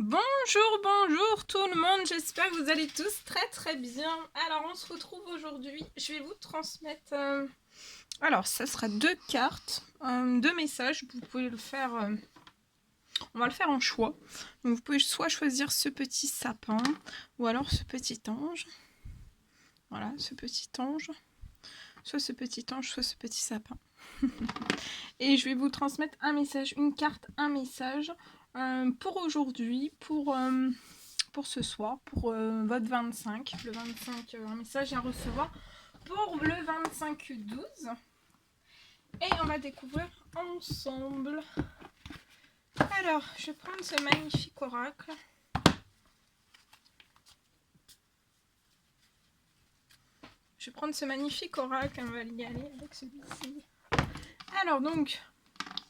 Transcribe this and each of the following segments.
Bonjour tout le monde, j'espère que vous allez tous très bien. Alors on se retrouve aujourd'hui, je vais vous transmettre, alors ça sera 2 cartes, 2 messages, vous pouvez le faire, on va le faire en choix. Donc vous pouvez soit choisir ce petit sapin, ou alors ce petit ange, voilà ce petit ange, soit ce petit ange, soit ce petit sapin. Et je vais vous transmettre un message, une carte, un message pour aujourd'hui, pour ce soir, pour votre 25. Le 25, un message à recevoir pour le 25/12. Et on va découvrir ensemble. Alors, je vais prendre ce magnifique oracle. On va y aller avec celui-ci. Alors donc,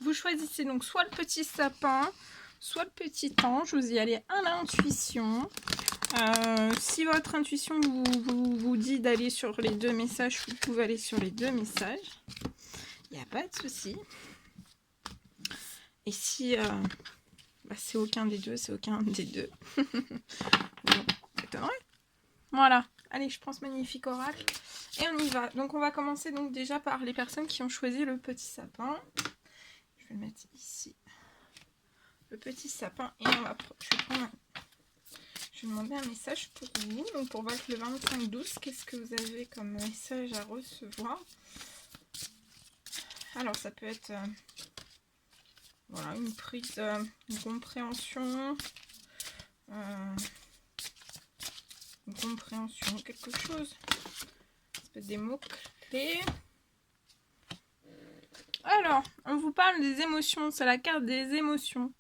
vous choisissez donc soit le petit sapin, soit le petit ange, vous y allez à l'intuition. Si votre intuition vous dit d'aller sur les 2 messages, vous pouvez aller sur les 2 messages. Il n'y a pas de souci. Et si c'est aucun des deux, c'est aucun des deux. Bon, t'étonnerais. Voilà. Allez, je prends ce magnifique oracle. Et on y va. Donc on va commencer donc déjà par les personnes qui ont choisi le petit sapin. Je vais le mettre ici. Le petit sapin. Et on va... Je vais demander un message pour vous. Donc pour votre le 25/12, qu'est-ce que vous avez comme message à recevoir? Alors ça peut être voilà, une prise, une compréhension, quelque chose. Ça peut être des mots-clés. Alors, on vous parle des émotions, c'est la carte des émotions.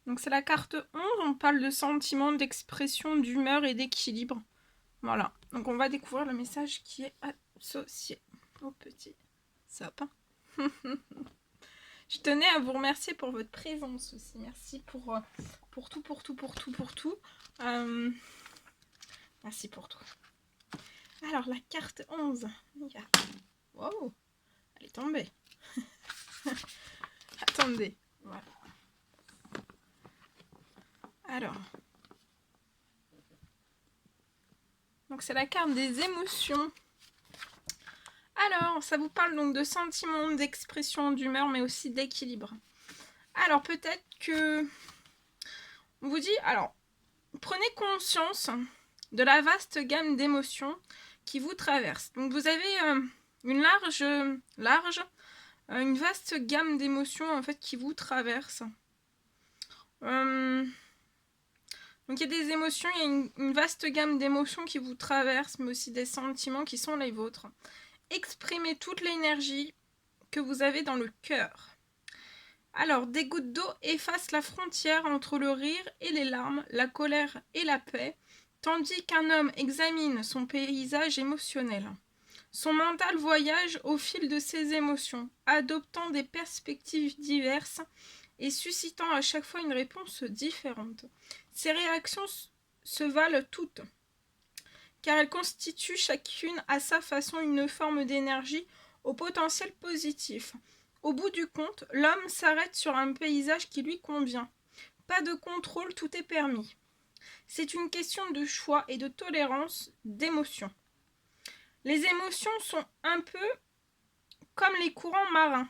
Donc c'est la carte 11, on parle de sentiments, d'expression, d'humeur et d'équilibre. Voilà, donc on va découvrir le message qui est associé au petit sapin. Je tenais à vous remercier pour votre présence aussi. Merci pour tout. Merci pour tout. Alors, la carte 11. Wow, elle est tombée. Attendez. Voilà. Alors. Donc, c'est la carte des émotions. Alors, ça vous parle donc de sentiments, d'expression, d'humeur, mais aussi d'équilibre. Alors, peut-être que on vous dit, alors, prenez conscience de la vaste gamme d'émotions qui vous traverse. Donc, vous avez une vaste gamme d'émotions en fait qui vous traverse. Donc, il y a des émotions, il y a une vaste gamme d'émotions qui vous traversent, mais aussi des sentiments qui sont les vôtres. Exprimez toute l'énergie que vous avez dans le cœur. Alors, des gouttes d'eau effacent la frontière entre le rire et les larmes, la colère et la paix, tandis qu'un homme examine son paysage émotionnel. Son mental voyage au fil de ses émotions, adoptant des perspectives diverses et suscitant à chaque fois une réponse différente. Ces réactions se valent toutes, car elles constituent chacune à sa façon une forme d'énergie au potentiel positif. Au bout du compte, l'homme s'arrête sur un paysage qui lui convient. Pas de contrôle, tout est permis. C'est une question de choix et de tolérance d'émotions. Les émotions sont un peu comme les courants marins.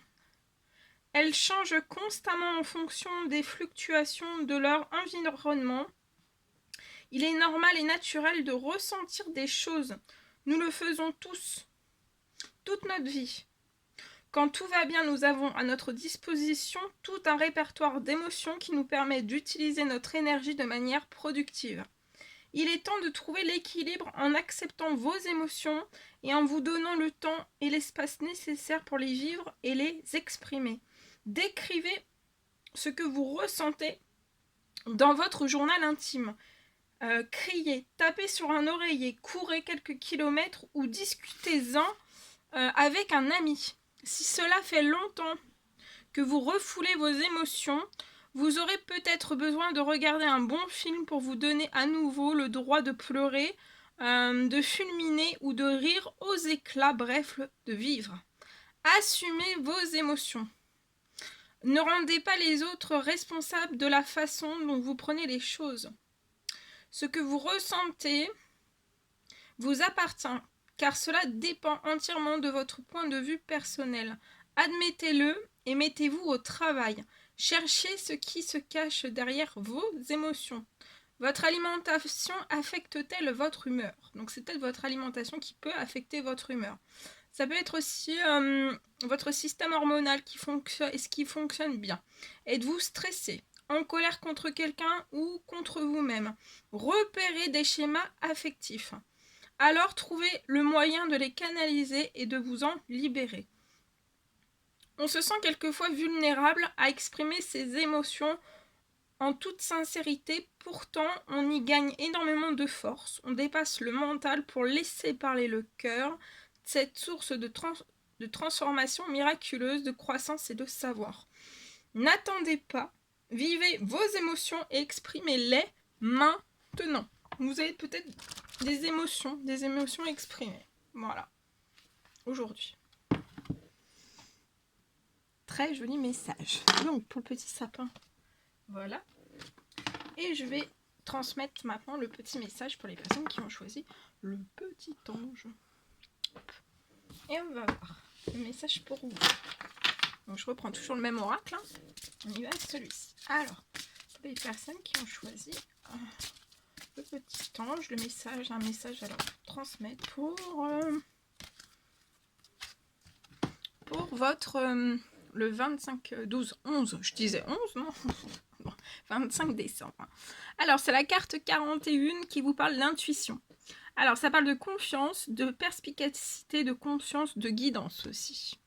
Elles changent constamment en fonction des fluctuations de leur environnement. Il est normal et naturel de ressentir des choses. Nous le faisons tous, toute notre vie. Quand tout va bien, nous avons à notre disposition tout un répertoire d'émotions qui nous permet d'utiliser notre énergie de manière productive. Il est temps de trouver l'équilibre en acceptant vos émotions et en vous donnant le temps et l'espace nécessaires pour les vivre et les exprimer. Décrivez ce que vous ressentez dans votre journal intime. Criez, tapez sur un oreiller, courez quelques kilomètres ou discutez-en avec un ami. Si cela fait longtemps que vous refoulez vos émotions, vous aurez peut-être besoin de regarder un bon film pour vous donner à nouveau le droit de pleurer, de fulminer ou de rire aux éclats, bref, de vivre. Assumez vos émotions. Ne rendez pas les autres responsables de la façon dont vous prenez les choses. Ce que vous ressentez vous appartient, car cela dépend entièrement de votre point de vue personnel. Admettez-le et mettez-vous au travail. Cherchez ce qui se cache derrière vos émotions. Votre alimentation affecte-t-elle votre humeur? Donc c'est peut-être votre alimentation qui peut affecter votre humeur. Ça peut être aussi votre système hormonal qui fonctionne, est-ce qu'il fonctionne bien? Êtes-vous stressé, en colère contre quelqu'un ou contre vous-même? Repérez des schémas affectifs. Alors trouvez le moyen de les canaliser et de vous en libérer. On se sent quelquefois vulnérable à exprimer ses émotions en toute sincérité, pourtant on y gagne énormément de force. On dépasse le mental pour laisser parler le cœur, cette source de transformation miraculeuse, de croissance et de savoir. N'attendez pas, vivez vos émotions et exprimez-les maintenant. Vous avez peut-être des émotions exprimées. Voilà, aujourd'hui. Très joli message. Donc pour le petit sapin, voilà. Et je vais transmettre maintenant le petit message pour les personnes qui ont choisi le petit ange. Et on va voir le message pour vous. Donc je reprends toujours le même oracle. Hein. On y va avec celui-ci. Alors, les personnes qui ont choisi le petit ange, le message, un message alors transmettre pour votre le 25, 12, 11, je disais 11, non 25 décembre. Alors, c'est la carte 41 qui vous parle d'intuition. Alors, ça parle de confiance, de perspicacité, de conscience, de guidance aussi.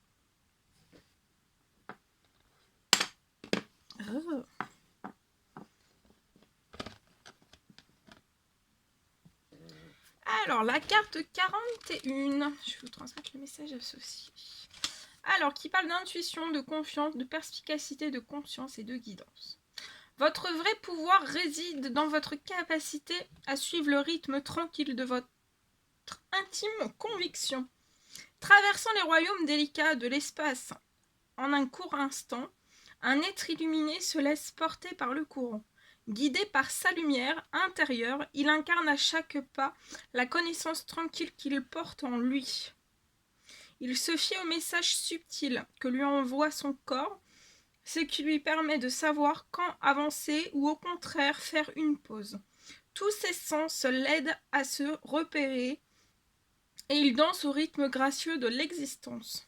Oh. Alors, la carte 41, je vais vous transmettre le message associé. Alors, qui parle d'intuition, de confiance, de perspicacité, de conscience et de guidance. Votre vrai pouvoir réside dans votre capacité à suivre le rythme tranquille de votre intime conviction. Traversant les royaumes délicats de l'espace en un court instant, un être illuminé se laisse porter par le courant. Guidé par sa lumière intérieure, il incarne à chaque pas la connaissance tranquille qu'il porte en lui. Il se fie au message subtil que lui envoie son corps, ce qui lui permet de savoir quand avancer ou au contraire faire une pause. Tous ses sens l'aident à se repérer et il danse au rythme gracieux de l'existence.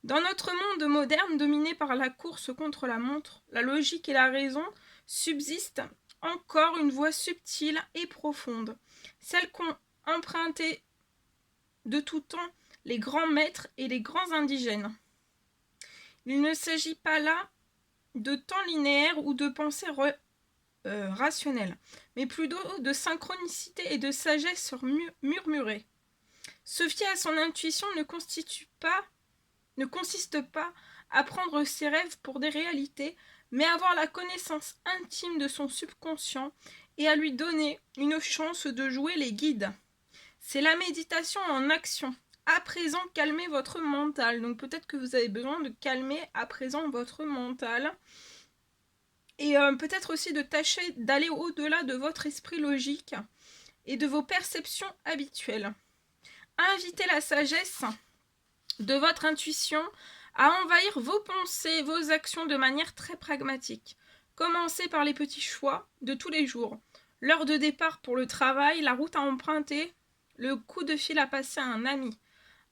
Dans notre monde moderne dominé par la course contre la montre, la logique et la raison, subsiste encore une voie subtile et profonde, celle qu'ont empruntée de tout temps les grands maîtres et les grands indigènes. Il ne s'agit pas là de temps linéaire ou de pensée rationnelle, mais plutôt de synchronicité et de sagesse murmurée. Se fier à son intuition ne consiste pas à prendre ses rêves pour des réalités, mais à avoir la connaissance intime de son subconscient et à lui donner une chance de jouer les guides. C'est la méditation en action. À présent, calmez votre mental. Donc peut-être que vous avez besoin de calmer à présent votre mental. Et peut-être aussi de tâcher d'aller au-delà de votre esprit logique et de vos perceptions habituelles. Invitez la sagesse de votre intuition à envahir vos pensées, vos actions de manière très pragmatique. Commencez par les petits choix de tous les jours. L'heure de départ pour le travail, la route à emprunter, le coup de fil à passer à un ami.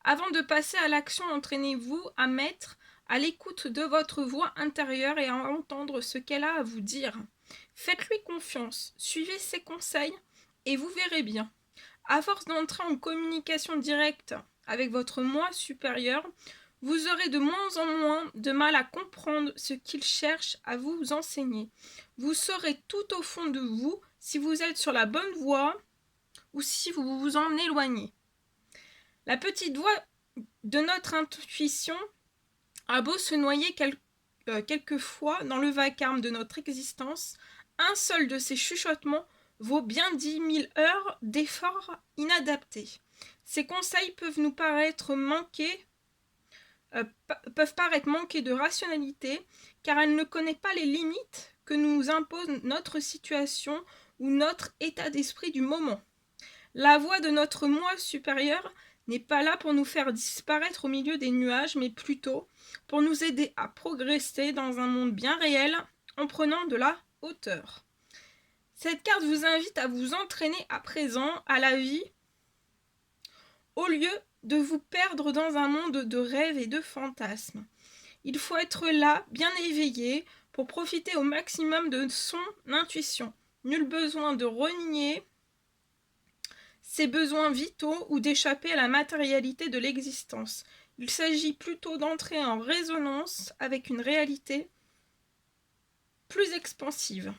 Avant de passer à l'action, entraînez-vous à mettre à l'écoute de votre voix intérieure et à entendre ce qu'elle a à vous dire. Faites-lui confiance, suivez ses conseils et vous verrez bien. À force d'entrer en communication directe avec votre moi supérieur, vous aurez de moins en moins de mal à comprendre ce qu'il cherche à vous enseigner. Vous saurez tout au fond de vous si vous êtes sur la bonne voie ou si vous vous en éloignez. La petite voix de notre intuition a beau se noyer quelquefois dans le vacarme de notre existence, un seul de ces chuchotements vaut bien 10 000 heures d'efforts inadaptés. Ces conseils peuvent paraître manquer de rationalité, car elle ne connaît pas les limites que nous impose notre situation ou notre état d'esprit du moment. La voix de notre moi supérieur n'est pas là pour nous faire disparaître au milieu des nuages, mais plutôt pour nous aider à progresser dans un monde bien réel en prenant de la hauteur. Cette carte vous invite à vous entraîner à présent à la vie au lieu de vous perdre dans un monde de rêves et de fantasmes. Il faut être là, bien éveillé, pour profiter au maximum de son intuition. Nul besoin de renier ses besoins vitaux ou d'échapper à la matérialité de l'existence. Il s'agit plutôt d'entrer en résonance avec une réalité plus expansive.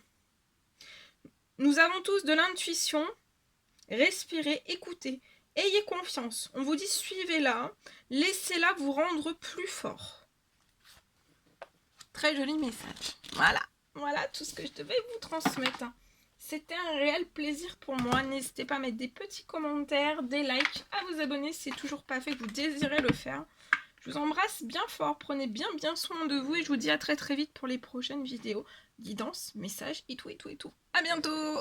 Nous avons tous de l'intuition. Respirez, écoutez, ayez confiance. On vous dit suivez-la, laissez-la vous rendre plus fort. Très joli message. Voilà tout ce que je devais vous transmettre. C'était un réel plaisir pour moi. N'hésitez pas à mettre des petits commentaires, des likes, à vous abonner si ce n'est toujours pas fait, que vous désirez le faire. Je vous embrasse bien fort, prenez bien soin de vous et je vous dis à très vite pour les prochaines vidéos. Guidance, messages et tout. À bientôt!